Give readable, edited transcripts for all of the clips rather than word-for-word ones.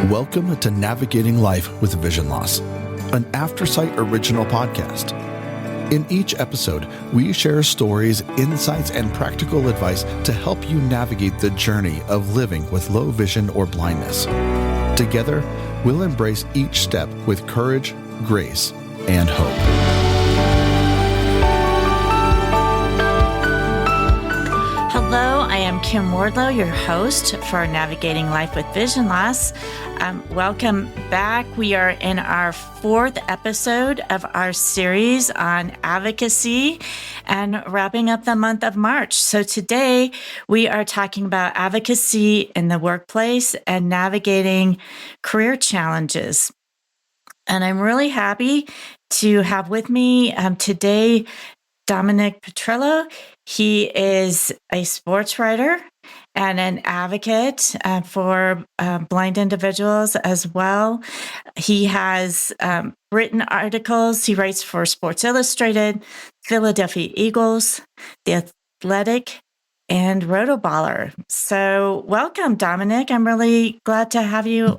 Welcome to Navigating Life with Vision Loss, an Aftersight original podcast. In each episode, we share stories, insights, and practical advice to help you navigate the journey of living with low vision or blindness. Together, we'll embrace each step with courage, grace, and hope. Hello, I am Kim Wardlow, your host for Navigating Life with Vision Loss. Welcome back. We are in our fourth episode of our series on advocacy and wrapping up the month of March. So today we are talking about advocacy in the workplace and navigating career challenges. And I'm really happy to have with me today Dominick Petrillo. He is a sports writer and an advocate for blind individuals as well. He has written articles. He writes for Sports Illustrated, Philadelphia Eagles, The Athletic, and Rotoballer. So welcome, Dominic. I'm really glad to have you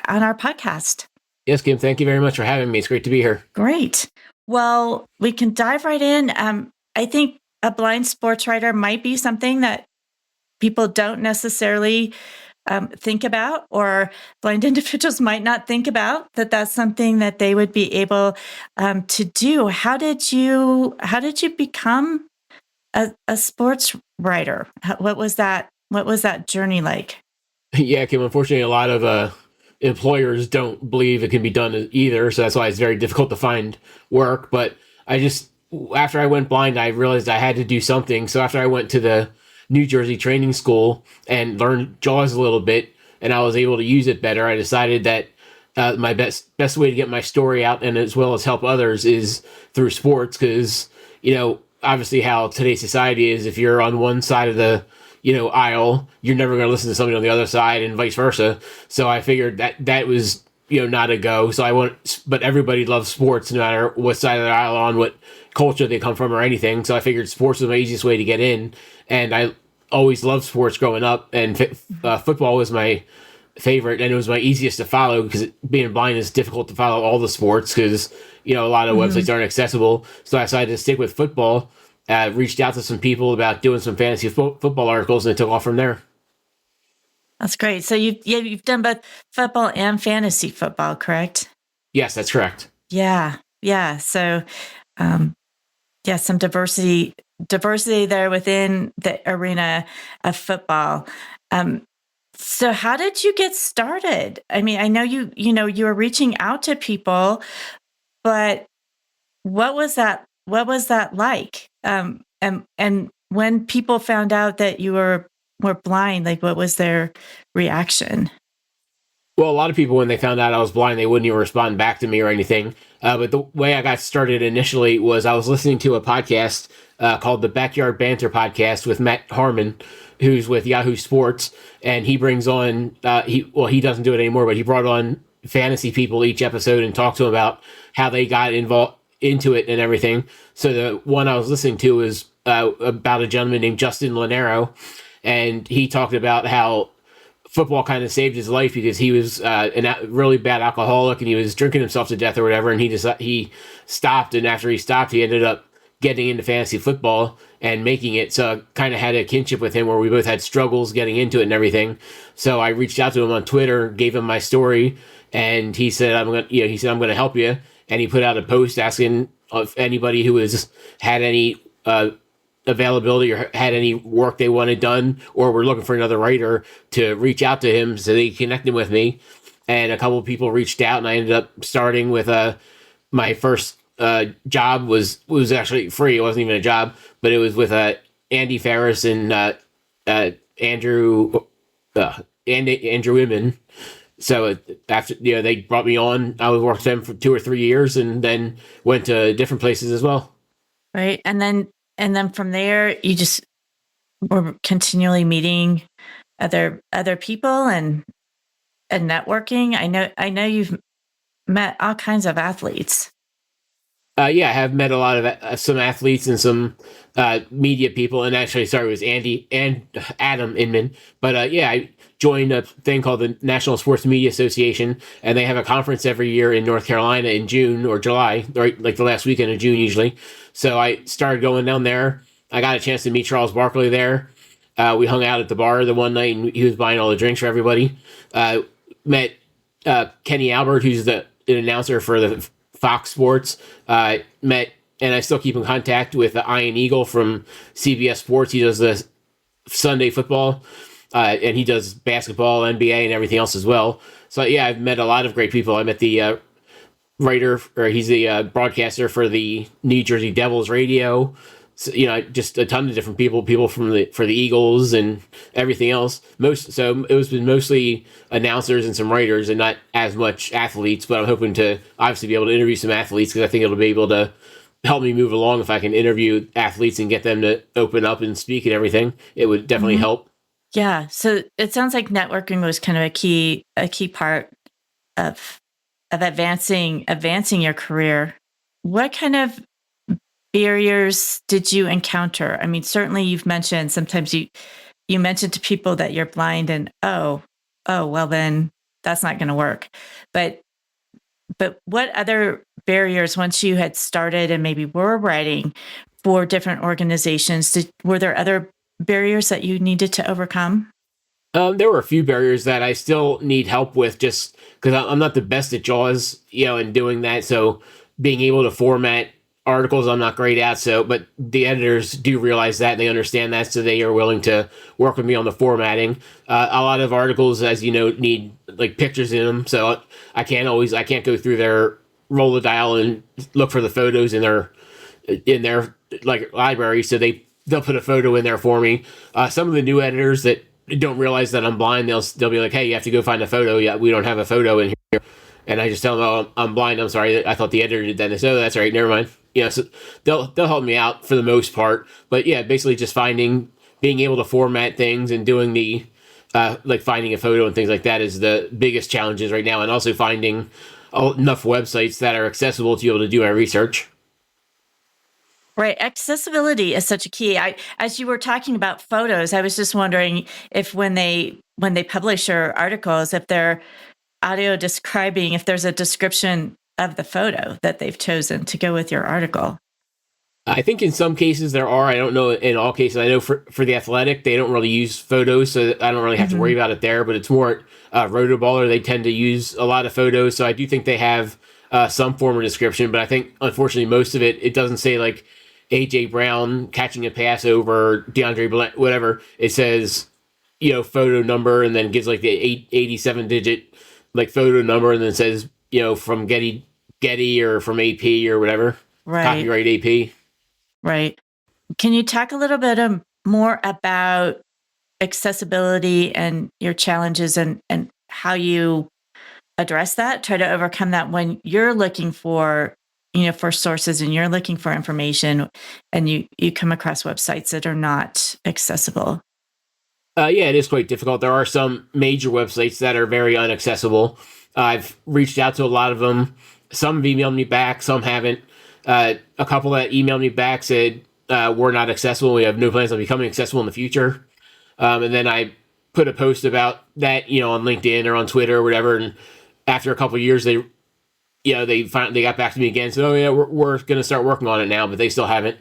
on our podcast. Yes, Kim, thank you very much for having me. It's great to be here. Great. Well, we can dive right in. I think a blind sports writer might be something that people don't necessarily think about, or blind individuals might not think about that that's something that they would be able to do. How did you become a sports writer? What was that journey like? Yeah, Kim, unfortunately, a lot of employers don't believe it can be done either, so that's why it's very difficult to find work. But after I went blind, I realized I had to do something. So after I went to the New Jersey training school and learned JAWS a little bit, and I was able to use it better, I decided that my best way to get my story out and as well as help others is through sports. Because, obviously how today's society is, if you're on one side of the aisle, you're never going to listen to somebody on the other side and vice versa. So I figured that was, not a go. So but everybody loves sports no matter what side of the aisle on, what culture they come from or anything. So I figured sports was my easiest way to get in. And I always loved sports growing up, and football was my favorite, and it was my easiest to follow because being blind is difficult to follow all the sports because, a lot of websites aren't accessible. So I decided to stick with football. Reached out to some people about doing some fantasy football articles, and it took off from there. That's great. So you've done both football and fantasy football, correct? Yes, that's correct. Yeah. So, some diversity there within the arena of football. So how did you get started? I mean, I know you were reaching out to people, but what was that like? And when people found out that you were blind, like what was their reaction? Well, a lot of people, when they found out I was blind, they wouldn't even respond back to me or anything. But the way I got started initially was I was listening to a podcast called the Backyard Banter Podcast with Matt Harmon, who's with Yahoo Sports, and he brings on, he doesn't do it anymore, but he brought on fantasy people each episode and talked to them about how they got involved into it and everything. So the one I was listening to was about a gentleman named Justin Lanero, and he talked about how football kind of saved his life because he was a really bad alcoholic and he was drinking himself to death or whatever, and he stopped, and after he stopped, he ended up getting into fantasy football and making it. So I kind of had a kinship with him where we both had struggles getting into it and everything. So I reached out to him on Twitter, gave him my story, and he said, I'm going to help you. And he put out a post asking if anybody who had any availability or had any work they wanted done or were looking for another writer to reach out to him so they connected with me. And a couple of people reached out, and I ended up starting with my first job was actually free. It wasn't even a job, but it was with Andy Ferris and Andrew Inman. So after they brought me on, I worked with them for 2 or 3 years, and then went to different places as well. Right, and then from there, you just were continually meeting other people and networking. I know you've met all kinds of athletes. I have met a lot of some athletes and some media people, and actually, sorry, it was Andy and Adam Inman. But joined a thing called the National Sports Media Association, and they have a conference every year in North Carolina in June or July, right, like the last weekend of June usually. So I started going down there. I got a chance to meet Charles Barkley there. We hung out at the bar the one night, and he was buying all the drinks for everybody. Met Kenny Albert, who's an announcer for the Fox Sports. Met, and I still keep in contact with Ian Eagle from CBS Sports. He does the Sunday football, and he does basketball, NBA, and everything else as well. So yeah, I've met a lot of great people. I met the writer, or he's the broadcaster for the New Jersey Devils radio. So, just a ton of different people for the Eagles and everything else. So it was been mostly announcers and some writers, and not as much athletes. But I'm hoping to obviously be able to interview some athletes, because I think it'll be able to help me move along if I can interview athletes and get them to open up and speak and everything. It would definitely help. Yeah. So it sounds like networking was kind of a key part of advancing your career. What kind of barriers did you encounter? I mean, certainly you've mentioned sometimes you mentioned to people that you're blind, and oh, well then that's not going to work. But what other barriers, once you had started and maybe were writing for different organizations, were there other barriers that you needed to overcome? There were a few barriers that I still need help with, just because I'm not the best at JAWS, in doing that. So being able to format articles, I'm not great at. But the editors do realize that, and they understand that, so they are willing to work with me on the formatting. A lot of articles, as you know, need like pictures in them, so I can't go through their Rolodex and look for the photos in their like library. So they'll put a photo in there for me. Some of the new editors that don't realize that I'm blind, they'll be like, "Hey, you have to go find a photo. Yeah, we don't have a photo in here." And I just tell them, "Oh, I'm blind. I'm sorry. I thought the editor did that." And they say, "Oh, that's all right. Never mind." So they'll help me out for the most part. But yeah, basically just being able to format things and doing the like finding a photo and things like that is the biggest challenges right now, and also finding enough websites that are accessible to be able to do my research. Right. Accessibility is such a key. As you were talking about photos, I was just wondering if when they publish your articles, if they're audio describing, if there's a description of the photo that they've chosen to go with your article. I think in some cases there are. I don't know in all cases. I know for The Athletic, they don't really use photos, so I don't really have to worry about it there. But it's more Rotoballer. They tend to use a lot of photos, so I do think they have some form of description. But I think, unfortunately, most of it doesn't say like A.J. Brown catching a pass over DeAndre Blunt, whatever. It says, photo number, and then gives like the 87-digit like photo number, and then says, from Getty or from AP or whatever. Right. Copyright AP. Right. Can you talk a little bit more about accessibility and your challenges and how you address that, try to overcome that when you're looking for, for sources and you're looking for information and you come across websites that are not accessible? Yeah, it is quite difficult. There are some major websites that are very inaccessible. I've reached out to a lot of them. Some have emailed me back, some haven't. A couple that emailed me back said, we're not accessible. We have no plans on becoming accessible in the future. And then I put a post about that, on LinkedIn or on Twitter or whatever. And after a couple of years, they got back to me again. So, we're going to start working on it now, but they still haven't.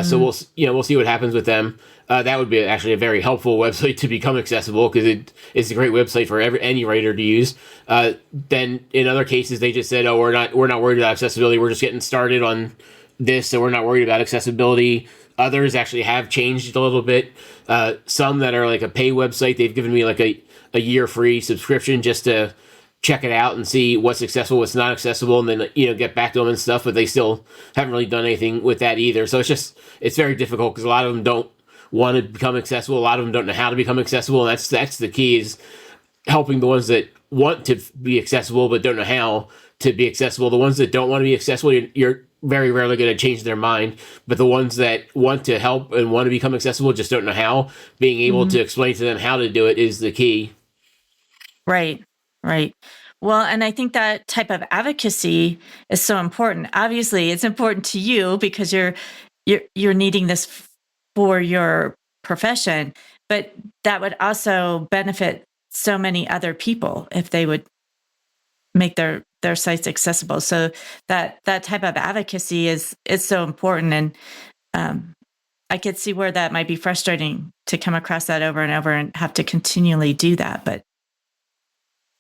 So we'll see what happens with them. That would be actually a very helpful website to become accessible, because it's a great website for any writer to use. Then in other cases, they just said, "Oh, we're not worried about accessibility. We're just getting started on this, so we're not worried about accessibility." Others actually have changed a little bit. Some that are like a pay website, they've given me like a year free subscription just to check it out and see what's accessible, what's not accessible, and then get back to them and stuff. But they still haven't really done anything with that either. So it's very difficult, because a lot of them don't want to become accessible. A lot of them don't know how to become accessible, and that's the key, is helping the ones that want to be accessible but don't know how to be accessible. The ones that don't want to be accessible, you're very rarely going to change their mind. But the ones that want to help and want to become accessible just don't know how. Being able to explain to them how to do it is the key. Right. Well, and I think that type of advocacy is so important. Obviously, it's important to you because you're needing this for your profession, but that would also benefit so many other people if they would make their sites accessible. So that type of advocacy is so important. And I could see where that might be frustrating to come across that over and over and have to continually do that. But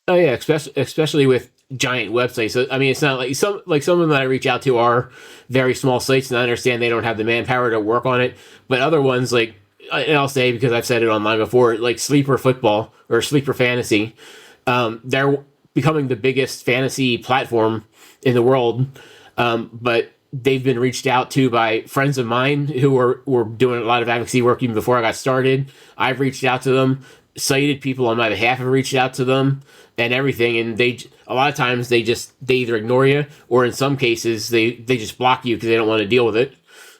oh yeah, especially with giant websites. So, I mean, it's not like some of them that I reach out to are very small sites, and I understand they don't have the manpower to work on it. But other ones, like, and I'll say because I've said it online before, like Sleeper Football or Sleeper Fantasy, they're becoming the biggest fantasy platform in the world. But they've been reached out to by friends of mine who were doing a lot of advocacy work even before I got started. I've reached out to them. Cited people on my behalf have reached out to them and everything, and a lot of times they either ignore you, or in some cases they just block you because they don't want to deal with it.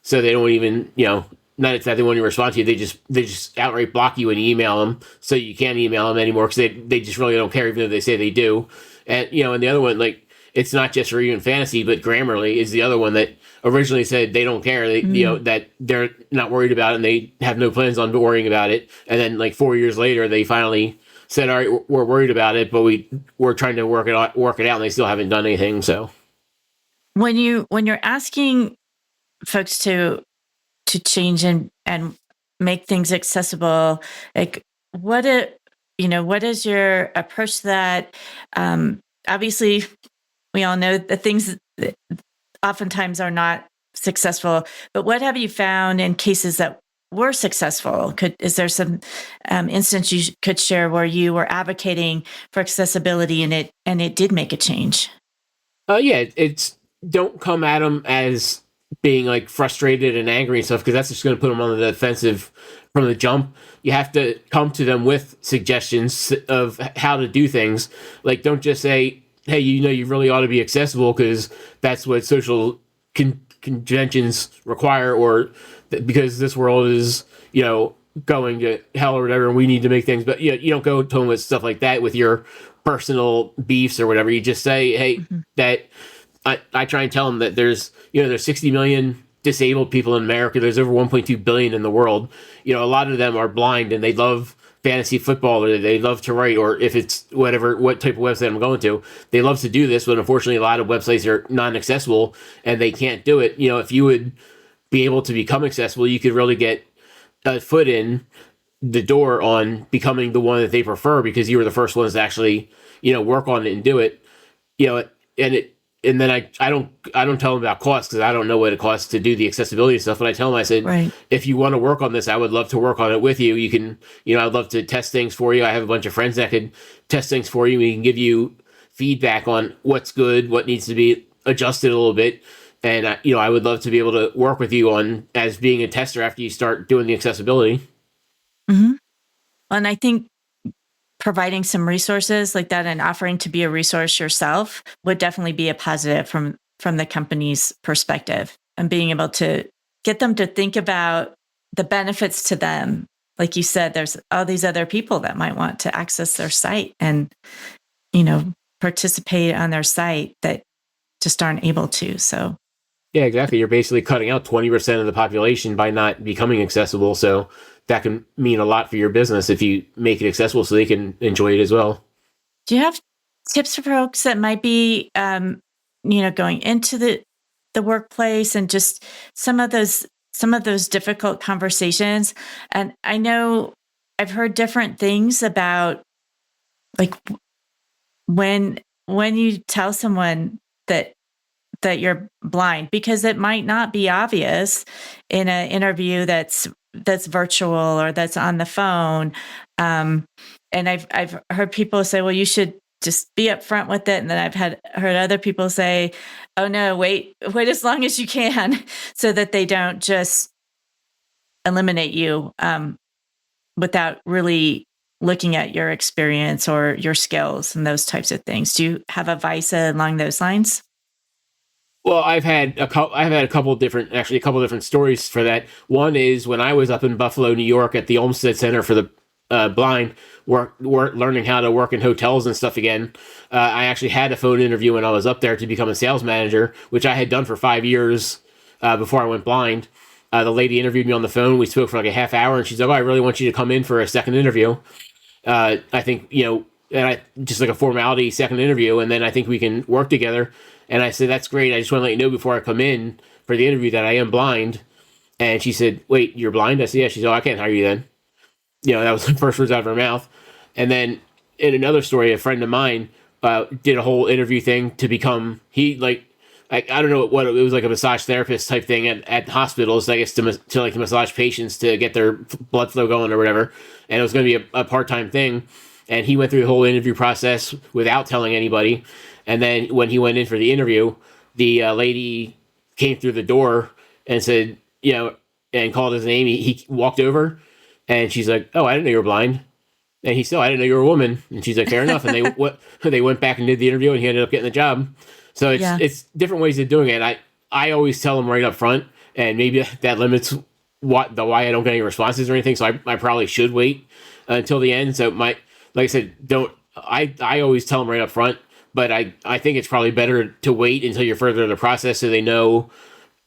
So they don't even, not that they want to respond to you, they just outright block you and email them, so you can't email them anymore because they just really don't care, even though they say they do. And and the other one, like, it's not just for even fantasy, but Grammarly is the other one that originally said they don't care. They, that they're not worried about it and they have no plans on worrying about it. And then like 4 years later, they finally said, all right, we're worried about it, but we're trying to work it out, and they still haven't done anything. So when you're asking folks to change and make things accessible, like what is your approach to that? Obviously, we all know the things that oftentimes are not successful, but what have you found in cases that were successful? Is there some instance you could share where you were advocating for accessibility and it did make a change? Yeah, it's don't come at them as being like frustrated and angry and stuff, because that's just going to put them on the defensive from the jump. You have to come to them with suggestions of how to do things. Like, don't just say, hey, you really ought to be accessible because that's what social conventions require, or because this world is, going to hell or whatever, and we need to make things. But you don't go to them with stuff like that with your personal beefs or whatever. You just say, hey, that I try and tell them that there's 60 million disabled people in America. There's over 1.2 billion in the world. A lot of them are blind and they love fantasy football, or they love to write, or if it's what type of website I'm going to, they love to do this, but unfortunately a lot of websites are non-accessible and they can't do it. If you would be able to become accessible, you could really get a foot in the door on becoming the one that they prefer, because you were the first ones to actually, work on it and do it, and then I don't tell them about costs, because I don't know what it costs to do the accessibility stuff. But I tell them, I said, right, if you want to work on this, I would love to work on it with you. You can, I'd love to test things for you. I have a bunch of friends that could test things for you. We can give you feedback on what's good, what needs to be adjusted a little bit. And, I would love to be able to work with you on as being a tester after you start doing the accessibility. Mm-hmm. And I think providing some resources like that and offering to be a resource yourself would definitely be a positive from the company's perspective, and being able to get them to think about the benefits to them. Like you said, there's all these other people that might want to access their site and, participate on their site that just aren't able to. So yeah, exactly. You're basically cutting out 20% of the population by not becoming accessible. So that can mean a lot for your business if you make it accessible so they can enjoy it as well. Do you have tips for folks that might be, going into the workplace and just some of those difficult conversations? And I know I've heard different things about, like, when you tell someone that you're blind, because it might not be obvious in an interview that's virtual or that's on the phone. And I've heard people say, well, you should just be upfront with it. And then I've heard other people say, oh no, wait as long as you can, so that they don't just eliminate you without really looking at your experience or your skills and those types of things. Do you have advice along those lines? Well, I've had a couple different stories for that. One is when I was up in Buffalo, New York, at the Olmsted Center for the Blind, learning how to work in hotels and stuff again. I actually had a phone interview when I was up there to become a sales manager, which I had done for 5 years before I went blind. The lady interviewed me on the phone. We spoke for like a half hour, and she's like, "Oh, I really want you to come in for a second interview." I think, and I just like a formality second interview, and then I think we can work together. And I said, that's great. I just want to let you know before I come in for the interview that I am blind. And she said, wait, you're blind? I said, yeah. She said, oh, I can't hire you then. That was the first words out of her mouth. And then in another story, a friend of mine did a whole interview thing to become, I don't know what it was, like a massage therapist type thing at hospitals, I guess, to like massage patients to get their blood flow going or whatever. And it was going to be a part-time thing. And he went through the whole interview process without telling anybody. And then when he went in for the interview, the lady came through the door and said, and called his name. He walked over and she's like, oh, I didn't know you were blind. And he said, oh, I didn't know you were a woman. And she's like, fair enough. And they went back and did the interview and he ended up getting the job. So it's different ways of doing it. I always tell them right up front, and maybe that limits why I don't get any responses or anything. So I probably should wait until the end. So like I said, I always tell them right up front, but I think it's probably better to wait until you're further in the process so they know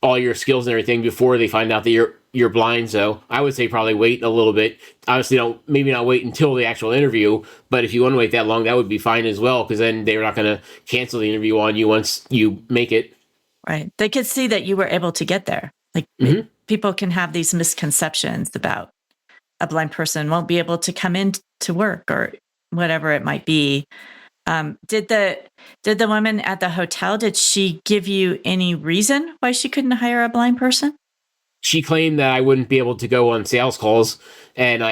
all your skills and everything before they find out that you're blind. So I would say probably wait a little bit. Obviously, maybe not wait until the actual interview, but if you want to wait that long, that would be fine as well, because then they're not going to cancel the interview on you once you make it. Right. They could see that you were able to get there. Like people can have these misconceptions about a blind person won't be able to come in to work or whatever it might be. Did the woman at the hotel, did she give you any reason why she couldn't hire a blind person? She claimed that I wouldn't be able to go on sales calls. And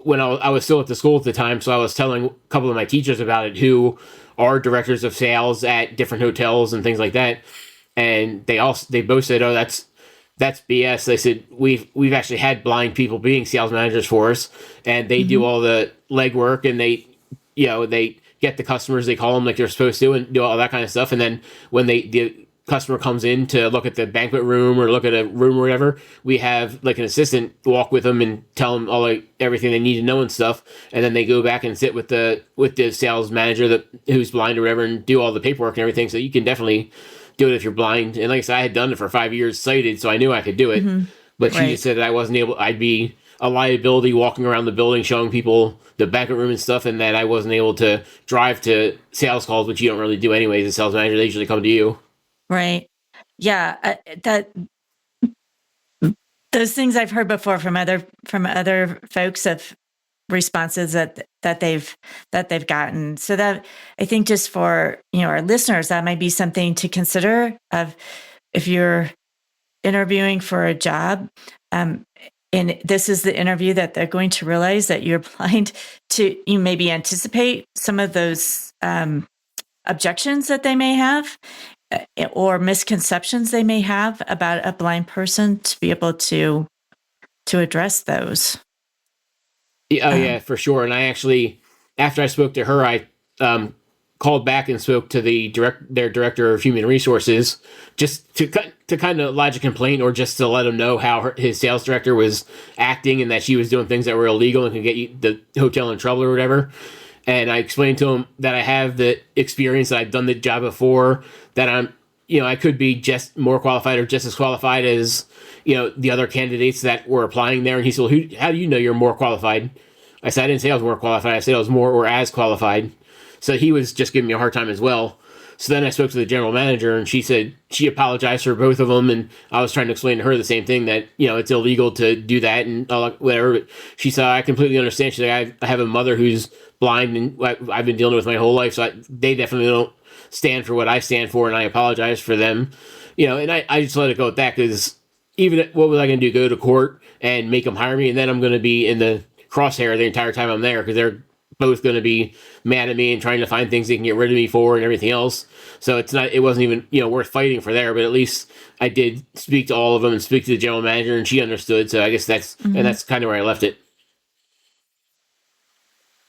when I was still at the school at the time, so I was telling a couple of my teachers about it, who are directors of sales at different hotels and things like that. And they both said, oh, that's BS. They said, we've actually had blind people being sales managers for us, and they do all the legwork, and they get the customers, they call them like they're supposed to, and do all that kind of stuff. And then when the customer comes in to look at the banquet room or look at a room or whatever, we have like an assistant walk with them and tell them all everything they need to know and stuff. And then they go back and sit with the sales manager who's blind or whatever and do all the paperwork and everything. So you can definitely do it if you're blind. And like I said, I had done it for 5 years sighted, so I knew I could do it. But she just said that I wasn't able, I'd be a liability walking around the building showing people the banquet room and stuff, and that I wasn't able to drive to sales calls, which you don't really do anyways as sales manager. They usually come to you. Right. Yeah. Those things I've heard before from other folks of responses that they've gotten. So that I think just for our listeners, that might be something to consider of if you're interviewing for a job. And this is the interview that they're going to realize that you're blind, to you maybe anticipate some of those objections that they may have or misconceptions they may have about a blind person, to be able to address those. Yeah, for sure. And I actually, after I spoke to her, I called back and spoke to their director of human resources, just to kind of lodge a complaint, or just to let him know how his sales director was acting and that she was doing things that were illegal and could get the hotel in trouble or whatever. And I explained to him that I have the experience, that I've done the job before, that I'm, I could be just more qualified or just as qualified as, the other candidates that were applying there. And he said, well, how do you know you're more qualified? I said, I didn't say I was more qualified. I said I was more or as qualified. So he was just giving me a hard time as well. So then I spoke to the general manager, and she said she apologized for both of them. And I was trying to explain to her the same thing, that, it's illegal to do that and whatever. But she said, I completely understand. She's like, I have a mother who's blind, and I've been dealing with my whole life. So they definitely don't stand for what I stand for, and I apologize for them. And I just let it go at that, because even what was I going to do? Go to court and make them hire me? And then I'm going to be in the crosshair the entire time I'm there, because they're both going to be mad at me and trying to find things they can get rid of me for and everything else. So it wasn't even, worth fighting for there, but at least I did speak to all of them and speak to the general manager, and she understood. So I guess that's kind of where I left it.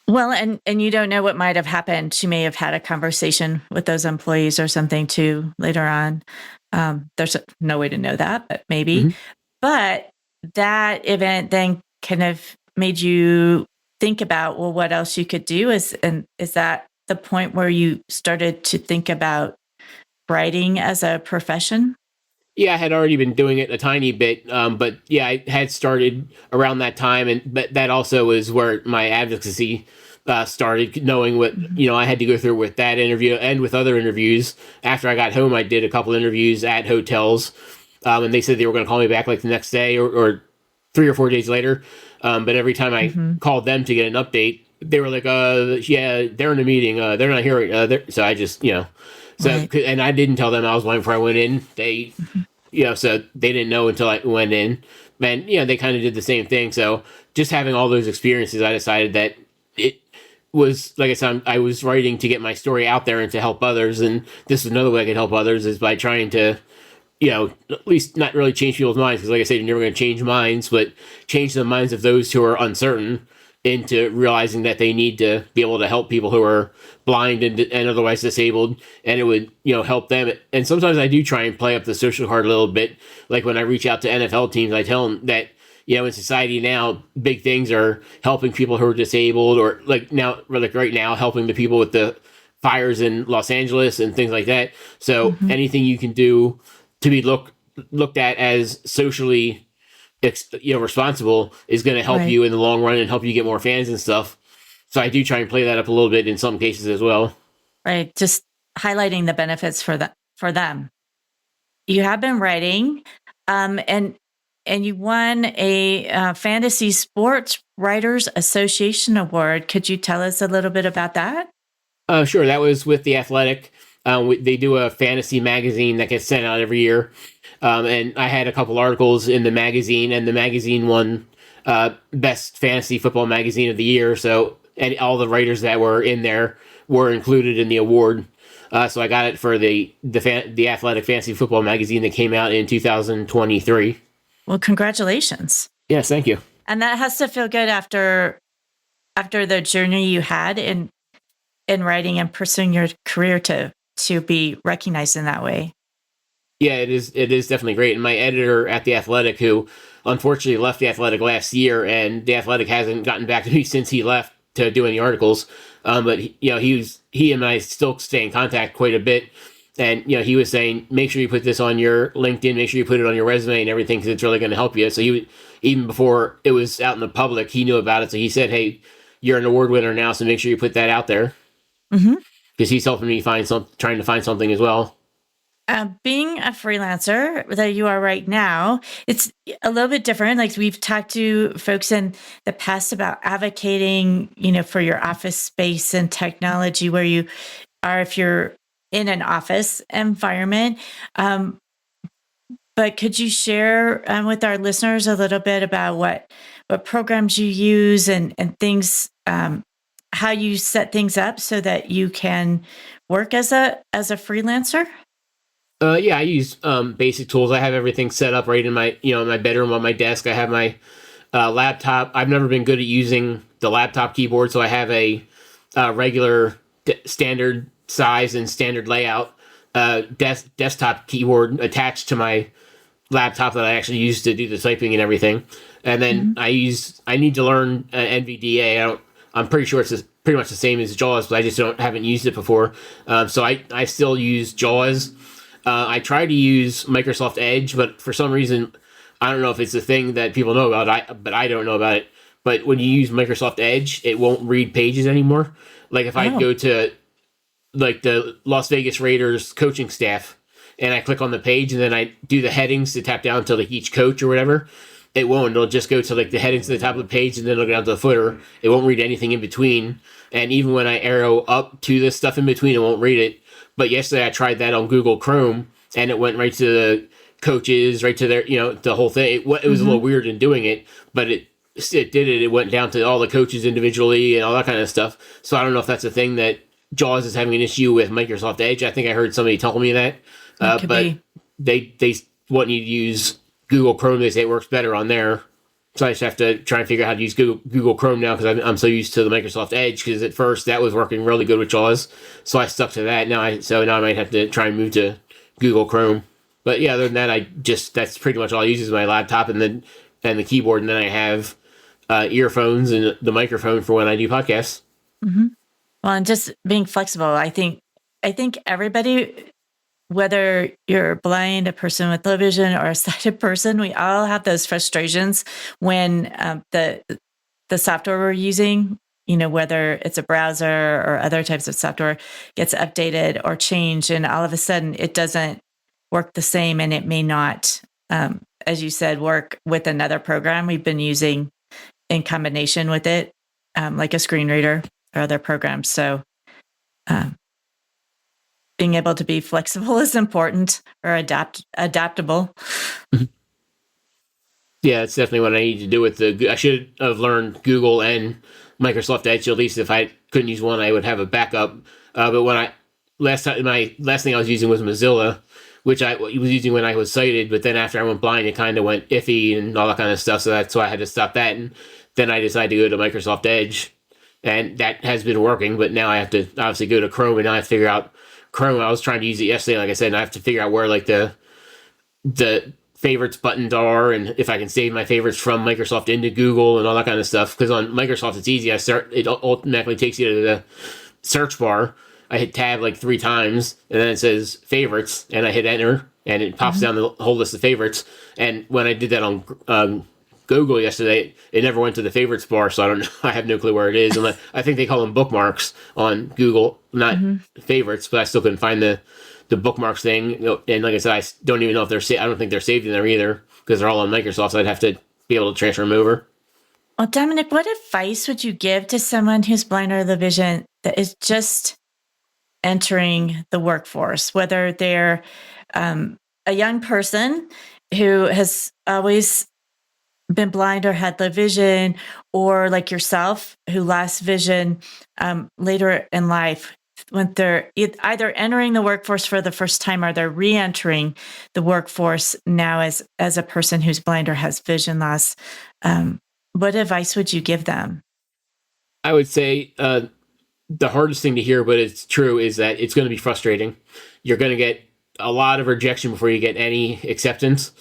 Well, and you don't know what might have happened. She may have had a conversation with those employees or something too later on. There's no way to know that, but maybe. But that event then kind of made you think about, well, what else you could do? Is that the point where you started to think about writing as a profession? Yeah, I had already been doing it a tiny bit, but yeah, I had started around that time, but that also is where my advocacy started, knowing what I had to go through with that interview and with other interviews. After I got home, I did a couple interviews at hotels, and they said they were going to call me back like the next day or 3 or 4 days later. But every time I called them to get an update, they were like, yeah, they're in a meeting. They're not here. So I just, right. And I didn't tell them I was blind before I went in. They, so they didn't know until I went in. And, they kind of did the same thing. So just having all those experiences, I decided that it was, like I said, I was writing to get my story out there and to help others. And this is another way I could help others, is by trying to, at least not really change people's minds. Because like I said, you're never going to change minds, but change the minds of those who are uncertain into realizing that they need to be able to help people who are blind and otherwise disabled, and it would, help them. And sometimes I do try and play up the social card a little bit. Like when I reach out to NFL teams, I tell them that, in society now, big things are helping people who are disabled, or like right now, helping the people with the fires in Los Angeles and things like that. So anything you can do to be looked at as socially responsible is going to help you in the long run and help you get more fans and stuff. So I do try and play that up a little bit in some cases as well. Right. Just highlighting the benefits for them. You have been writing, and you won a Fantasy Sports Writers Association Award. Could you tell us a little bit about that? Sure. That was with The Athletic. They do a fantasy magazine that gets sent out every year. And I had a couple articles in the magazine, and the magazine won Best Fantasy Football Magazine of the Year. So, and all the writers that were in there were included in the award. So I got it for the Athletic Fantasy Football Magazine that came out in 2023. Well, congratulations. Yes, thank you. And that has to feel good after the journey you had in writing and pursuing your career to be recognized in that way. Yeah, it is definitely great. And my editor at The Athletic, who unfortunately left The Athletic last year, and The Athletic hasn't gotten back to me since he left to do any articles. But he and I still stay in contact quite a bit. And, he was saying, make sure you put this on your LinkedIn, make sure you put it on your resume and everything, because it's really going to help you. So even before it was out in the public, he knew about it. So he said, hey, you're an award winner now, so make sure you put that out there. Because he's helping me trying to find something as well. Being a freelancer that you are right now, it's a little bit different. Like we've talked to folks in the past about advocating, for your office space and technology where you are, if you're in an office environment. But could you share with our listeners a little bit about what programs you use and things, how you set things up so that you can work as a freelancer? Yeah, I use basic tools. I have everything set up right in my my bedroom on my desk. I have my laptop. I've never been good at using the laptop keyboard, so I have a regular standard size and standard layout desktop keyboard attached to my laptop that I actually use to do the typing and everything. And then I need to learn NVDA. I'm pretty sure it's pretty much the same as JAWS, but I just haven't used it before. So I still use JAWS. I try to use Microsoft Edge, but for some reason, I don't know if it's a thing that people know about, but I don't know about it. But when you use Microsoft Edge, it won't read pages anymore. Like if I go to like the Las Vegas Raiders coaching staff and I click on the page and then I do the headings to tap down to like each coach or whatever, it won't. It'll just go to like the headings to the top of the page and then it'll go down to the footer. It won't read anything in between. And even when I arrow up to the stuff in between, it won't read it. But yesterday I tried that on Google Chrome and it went right to the coaches, right to their, the whole thing. It was a little weird in doing it, but it did it. It went down to all the coaches individually and all that kind of stuff. So I don't know if that's a thing that JAWS is having an issue with Microsoft Edge. I think I heard somebody tell me that. But they want you to use Google Chrome. They say it works better on there. So I just have to try and figure out how to use Google Chrome now because I'm so used to the Microsoft Edge, because at first that was working really good with JAWS. So I stuck to that. Now I might have to try and move to Google Chrome. But yeah, other than that, that's pretty much all I use is my laptop and the keyboard. And then I have earphones and the microphone for when I do podcasts. Mm-hmm. Well, and just being flexible. I think everybody, whether you're blind, a person with low vision, or a sighted person, we all have those frustrations when the software we're using whether it's a browser or other types of software gets updated or changed, and all of a sudden it doesn't work the same, and it may not, as you said, work with another program we've been using in combination with it, like a screen reader or other programs. So being able to be flexible is important, or adaptable. Yeah, it's definitely what I need to do with I should have learned Google and Microsoft Edge. At least if I couldn't use one, I would have a backup. But my last thing I was using was Mozilla, which I was using when I was sighted. But then after I went blind, it kind of went iffy and all that kind of stuff. So that's why I had to stop that. And then I decided to go to Microsoft Edge, and that has been working. But now I have to obviously go to Chrome, and I have to figure out Chrome. I was trying to use it yesterday, like I said, and I have to figure out where like the favorites buttons are, and if I can save my favorites from Microsoft into Google and all that kind of stuff. Because on Microsoft it's easy. It automatically takes you to the search bar. I hit tab like 3 times, and then it says favorites, and I hit enter, and it pops down the whole list of favorites. And when I did that on Google yesterday, it never went to the favorites bar, so I don't know. I have no clue where it is. And I think they call them bookmarks on Google, not favorites, but I still couldn't find the bookmarks thing. And like I said, I don't even know if they're I don't think they're saved in there either, because they're all on Microsoft, so I'd have to be able to transfer them over. Well, Dominic, what advice would you give to someone who's blind or low vision that is just entering the workforce, whether they're a young person who has always been blind or had low vision, or like yourself who lost vision later in life, when they're either entering the workforce for the first time or they're re-entering the workforce now as a person who's blind or has vision loss? What advice would you give them? I would say the hardest thing to hear, but it's true, is that it's going to be frustrating. You're going to get a lot of rejection before you get any acceptance,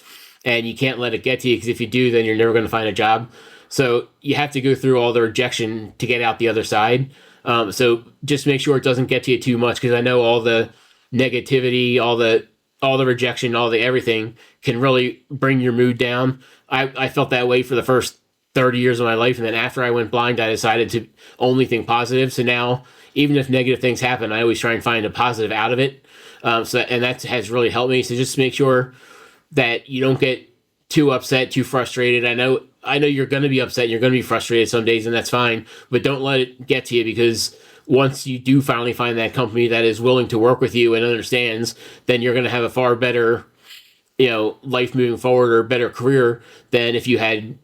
and you can't let it get to you, because if you do, then you're never going to find a job. So you have to go through all the rejection to get out the other side. So just make sure it doesn't get to you too much, because I know all the negativity, all the rejection, all the everything can really bring your mood down. I felt that way for the first 30 years of my life, and then after I went blind, I decided to only think positive. So now, even if negative thknow happen, I always try and find a positive out of it. And that has really helped me. So just make sure that you don't get too upset, too frustrated. I know you're going to be upset, you're going to be frustrated some days, and that's fine, but don't let it get to you, because once you do finally find that company that is willing to work with you and understands, then you're going to have a far better, life moving forward, or better career than if you had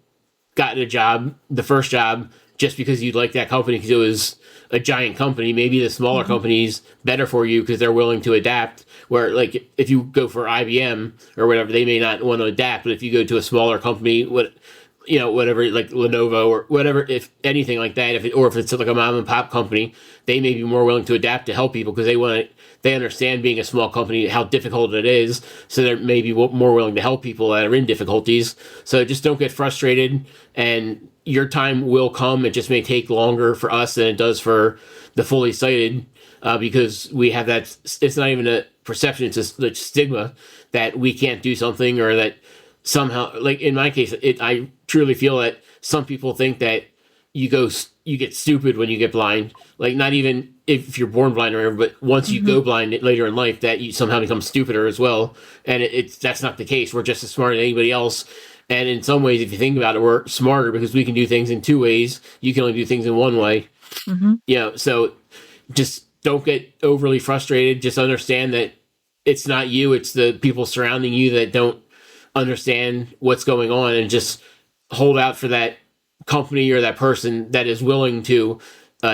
gotten a job, the first job, just because you'd like that company because it was a giant company. Maybe the smaller company's better for you because they're willing to adapt. Where, like, if you go for IBM or whatever, they may not want to adapt. But if you go to a smaller company, whatever, like Lenovo or whatever, if anything like that, if it's like a mom and pop company, they may be more willing to adapt to help people, because they understand being a small company, how difficult it is. So they're maybe more willing to help people that are in difficulties. So just don't get frustrated, and your time will come. It just may take longer for us than it does for the fully sighted, because we have that. It's not even a perception; it's just the stigma that we can't do something, or that somehow, like in my case, I truly feel that some people think that you get stupid when you get blind. Like, not even if you're born blind or whatever, but once you go blind later in life, that you somehow become stupider as well. And that's not the case. We're just as smart as anybody else. And in some ways, if you think about it, we're smarter because we can do things in 2 ways. You can only do things in 1 way. So just don't get overly frustrated. Just understand that it's not you, it's the people surrounding you that don't understand what's going on, and just hold out for that company or that person that is willing to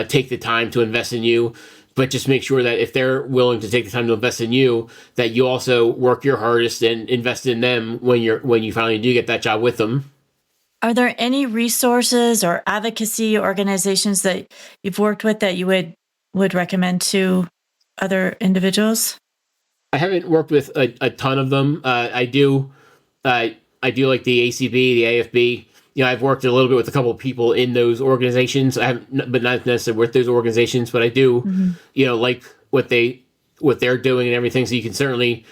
take the time to invest in you. But just make sure that if they're willing to take the time to invest in you, that you also work your hardest and invest in them when you finally do get that job with them. Are there any resources or advocacy organizations that you've worked with that you would recommend to other individuals? I haven't worked with a ton of them. I do like the ACB, the AFB. I've worked a little bit with a couple of people in those organizations. I haven't, but not necessarily with those organizations. But I do, like what they're doing and everything. So you can certainly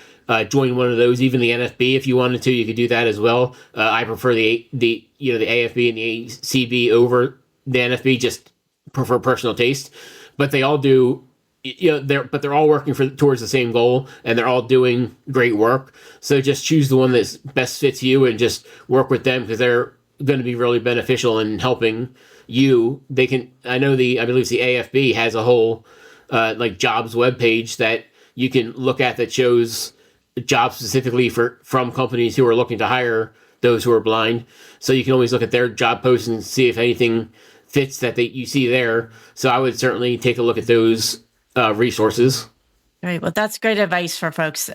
join one of those. Even the NFB, if you wanted to, you could do that as well. I prefer the AFB and the ACB over the NFB, just prefer personal taste, but they all do. They're all working towards the same goal, and they're all doing great work. So just choose the one that best fits you, and just work with them, because they're going to be really beneficial in helping you. They can. I believe it's the AFB has a whole like jobs webpage that you can look at that shows jobs specifically from companies who are looking to hire those who are blind. So you can always look at their job posts and see if anything fits that you see there. So I would certainly take a look at those resources. Right. Well, that's great advice for folks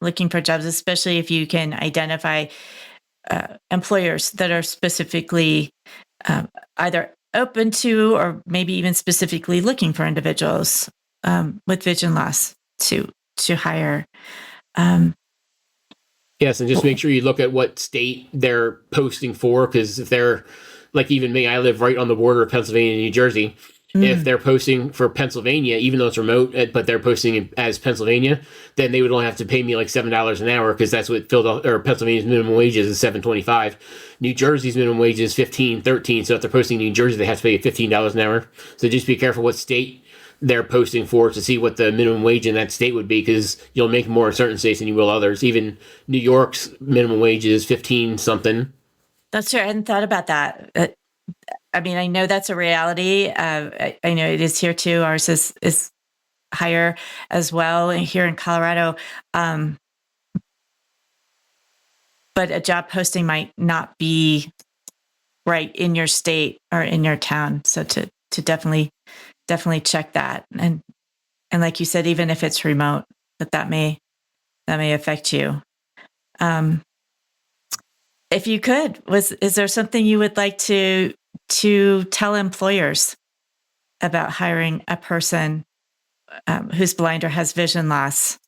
looking for jobs, especially if you can identify employers that are specifically either open to, or maybe even specifically looking for individuals with vision loss to hire. Yes, and just make sure you look at what state they're posting for, because if they're, like even me, I live right on the border of Pennsylvania and New Jersey. If they're posting for Pennsylvania, even though it's remote, but they're posting it as Pennsylvania, then they would only have to pay me like $7 an hour, because that's what Pennsylvania's minimum wage is $7.25. New Jersey's minimum wage is $15.13. So if they're posting in New Jersey, they have to pay $15 an hour. So just be careful what state they're posting for to see what the minimum wage in that state would be, because you'll make more in certain states than you will others. Even New York's minimum wage is 15 something. That's true. I hadn't thought about that. I mean, I know that's a reality. I know it is here too. Ours is higher as well here in Colorado. But a job posting might not be right in your state or in your town. So to definitely check that. And like you said, even if it's remote, that may affect you. If you could, is there something you would like to tell employers about hiring a person who's blind or has vision loss?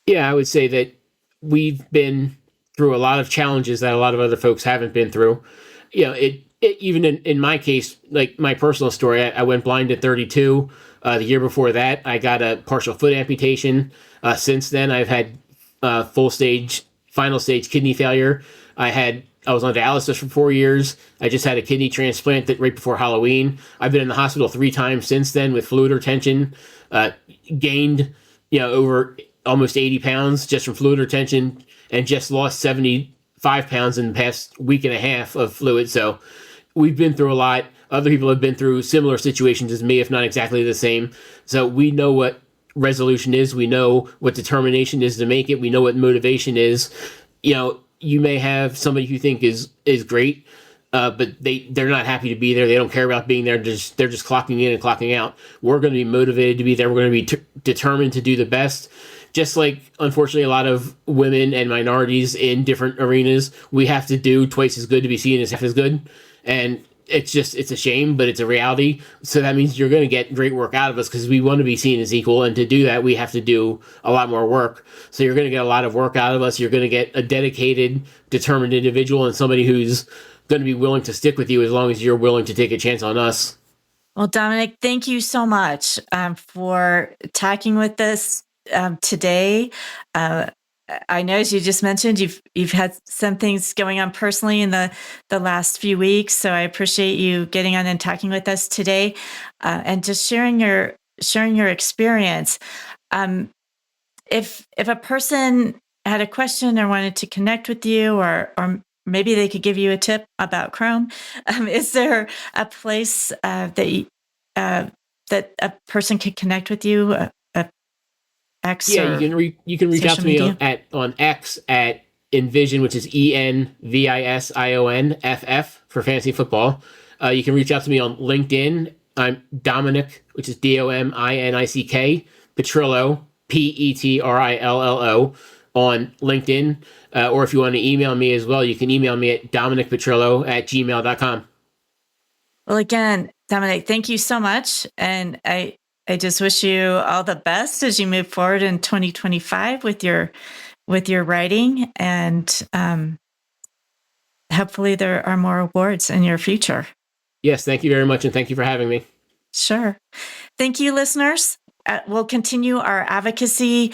Yeah, I would say that we've been through a lot of challenges that a lot of other folks haven't been through. It even in my case, like my personal story, I went blind at 32. The year before that, I got a partial foot amputation. Since then, I've had final stage kidney failure. I was on dialysis for 4 years. I just had a kidney transplant right before Halloween. I've been in the hospital 3 times since then with fluid retention. Gained, over almost 80 pounds just from fluid retention, and just lost 75 pounds in the past week and a half of fluid. So we've been through a lot. Other people have been through similar situations as me, if not exactly the same. So we know what resolution is. We know what determination is to make it. We know what motivation is. You may have somebody who you think is great, but they're not happy to be there. They don't care about being there. They're just clocking in and clocking out. We're going to be motivated to be there. We're going to be determined to do the best. Just like, unfortunately, a lot of women and minorities in different arenas, we have to do twice as good to be seen as half as good. And it's a shame, but it's a reality. So that means you're going to get great work out of us, because we want to be seen as equal. And to do that, we have to do a lot more work. So you're going to get a lot of work out of us. You're going to get a dedicated, determined individual, and somebody who's going to be willing to stick with you as long as you're willing to take a chance on us. Well, Dominic, thank you so much for talking with us today. I know, as you just mentioned, you've had some things going on personally in the last few weeks, so I appreciate you getting on and talking with us today, and just sharing your experience. If a person had a question or wanted to connect with you, or maybe they could give you a tip about Chrome, is there a place that a person could connect with you? X, yeah, you can reach out to me on X at Envision, which is ENVISIONFF for fantasy football. You can reach out to me on LinkedIn. I'm Dominic, which is DOMINICK, Petrillo, PETRILLO on LinkedIn. Or if you want to email me as well, you can email me at DominickPetrillo@gmail.com. Well, again, Dominic, thank you so much. And I just wish you all the best as you move forward in 2025 with your writing, and hopefully there are more awards in your future. Yes, thank you very much, and thank you for having me. Sure. Thank you, listeners. We'll continue our advocacy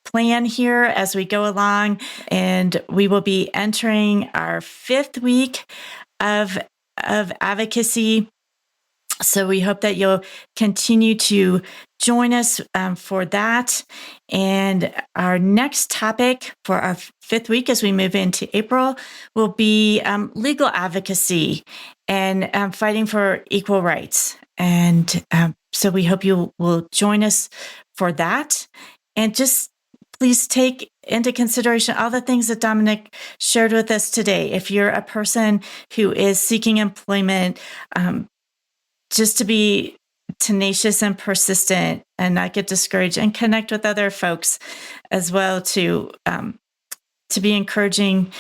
plan here as we go along, and we will be entering our 5th week of advocacy So we hope that you'll continue to join us for that. And our next topic for our 5th week as we move into April will be legal advocacy and fighting for equal rights. And so we hope you will join us for that. And just please take into consideration all the things that Dominic shared with us today. If you're a person who is seeking employment, just to be tenacious and persistent and not get discouraged, and connect with other folks as well to be encouraging.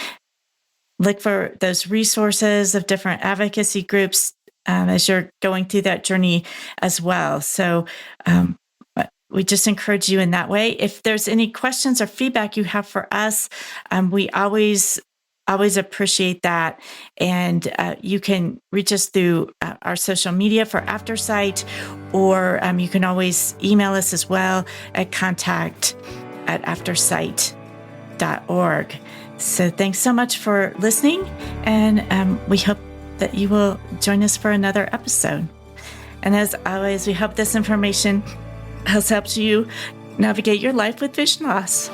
Look for those resources of different advocacy groups as you're going through that journey as well. So we just encourage you in that way. If there's any questions or feedback you have for us, we always appreciate that. And you can reach us through our social media for Aftersight, or you can always email us as well at contact@aftersight.org. So thanks so much for listening, and we hope that you will join us for another episode. And as always, we hope this information has helped you navigate your life with vision loss.